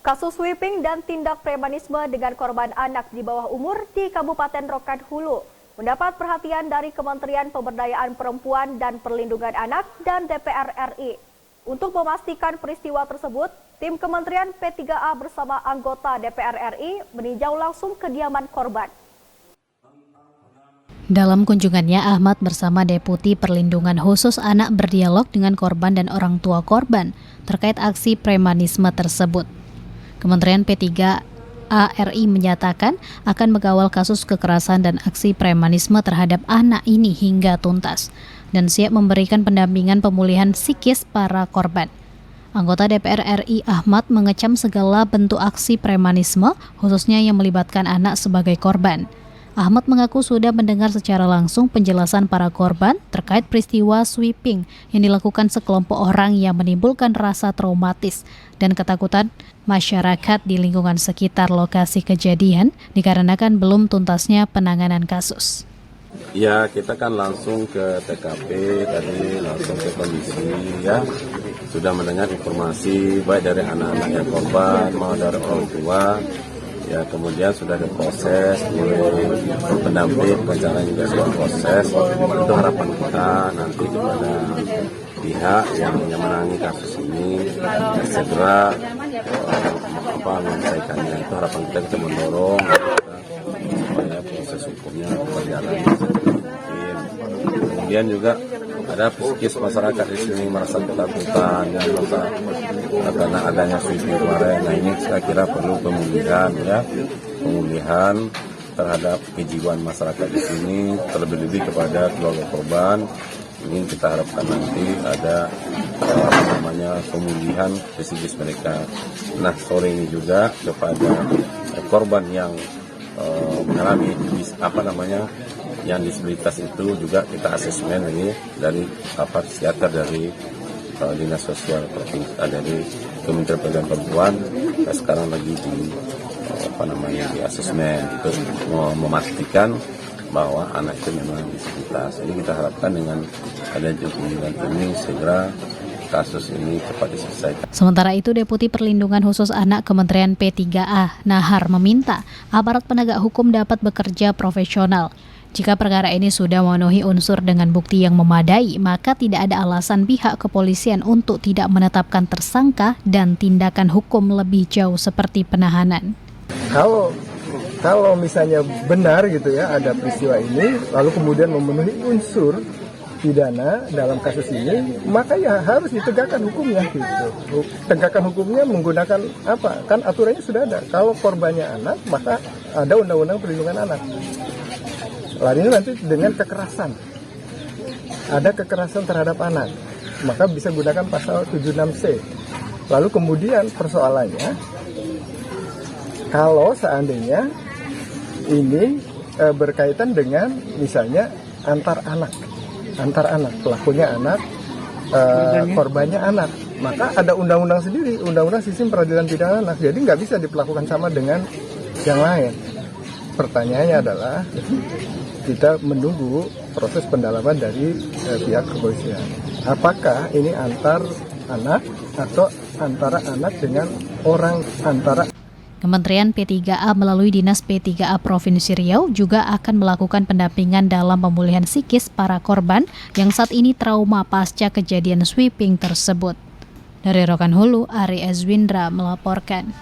Kasus sweeping dan tindak premanisme dengan korban anak di bawah umur di Kabupaten Rokan Hulu mendapat perhatian dari Kementerian Pemberdayaan Perempuan dan Perlindungan Anak dan DPR RI. Untuk memastikan peristiwa tersebut, tim Kementerian P3A bersama anggota DPR RI meninjau langsung kediaman korban. Dalam kunjungannya, Ahmad bersama Deputi Perlindungan Khusus Anak berdialog dengan korban dan orang tua korban terkait aksi premanisme tersebut. Kementerian P3A RI menyatakan akan mengawal kasus kekerasan dan aksi premanisme terhadap anak ini hingga tuntas dan siap memberikan pendampingan pemulihan psikis para korban. Anggota DPR RI Ahmad mengecam segala bentuk aksi premanisme, khususnya yang melibatkan anak sebagai korban. Ahmad mengaku sudah mendengar secara langsung penjelasan para korban terkait peristiwa sweeping yang dilakukan sekelompok orang yang menimbulkan rasa traumatis dan ketakutan masyarakat di lingkungan sekitar lokasi kejadian dikarenakan belum tuntasnya penanganan kasus. Ya, kita kan langsung ke TKP, tadi langsung ke kondisi ya. Sudah mendengar informasi baik dari anak-anak yang korban maupun dari orang tua. Ya, kemudian sudah ada proses, mulai pendamping, perencanaan juga sudah proses. Itu harapan kita nanti kepada pihak yang menangani kasus ini segera menyelesaikannya. Itu harapan kita bisa mendorong supaya proses hukumnya berjalan seperti mungkin. Kemudian juga ada psikis masyarakat di sini merasa ketakutan ya, karena adanya sweeping kemarin. Nah, ini saya kira perlu pemulihan terhadap kejiwaan masyarakat di sini, terlebih-lebih kepada keluarga korban. Ini kita harapkan nanti ada pemulihan psikis mereka. Nah, sore ini juga kepada korban yang mengalami yang disabilitas itu juga kita asesmen ini dari psikiater dari Dinas Sosial Provinsi, dari Kementerian Pemberdayaan Perempuan. Kita sekarang lagi di asesmen untuk memastikan bahwa anak itu memang disabilitas. Jadi kita harapkan dengan adanya kunjungan ini segera kasus ini cepat diselesaikan. Sementara itu, Deputi Perlindungan Khusus Anak Kementerian P3A Nahar meminta aparat penegak hukum dapat bekerja profesional. Jika perkara ini sudah memenuhi unsur dengan bukti yang memadai, maka tidak ada alasan pihak kepolisian untuk tidak menetapkan tersangka dan tindakan hukum lebih jauh seperti penahanan. Kalau misalnya benar gitu ya ada peristiwa ini, lalu kemudian memenuhi unsur pidana dalam kasus ini, maka ya harus ditegakkan hukumnya gitu. Tegakkan hukumnya menggunakan apa? Kan aturannya sudah ada. Kalau korbannya anak, maka ada undang-undang perlindungan anak. Lainnya nanti dengan kekerasan. Ada kekerasan terhadap anak, maka bisa gunakan pasal 76C. Lalu kemudian persoalannya, kalau seandainya ini berkaitan dengan misalnya antar anak, pelakunya anak, korbannya anak, maka ada undang-undang sendiri, undang-undang sistem peradilan pidana anak, jadi nggak bisa diperlakukan sama dengan yang lain. Pertanyaannya adalah kita menunggu proses pendalaman dari pihak kepolisian. Apakah ini antar anak atau antara anak dengan orang antara. Kementerian P3A melalui Dinas P3A Provinsi Riau juga akan melakukan pendampingan dalam pemulihan psikis para korban yang saat ini trauma pasca kejadian sweeping tersebut. Dari Rokan Hulu, Ari Ezwindra melaporkan.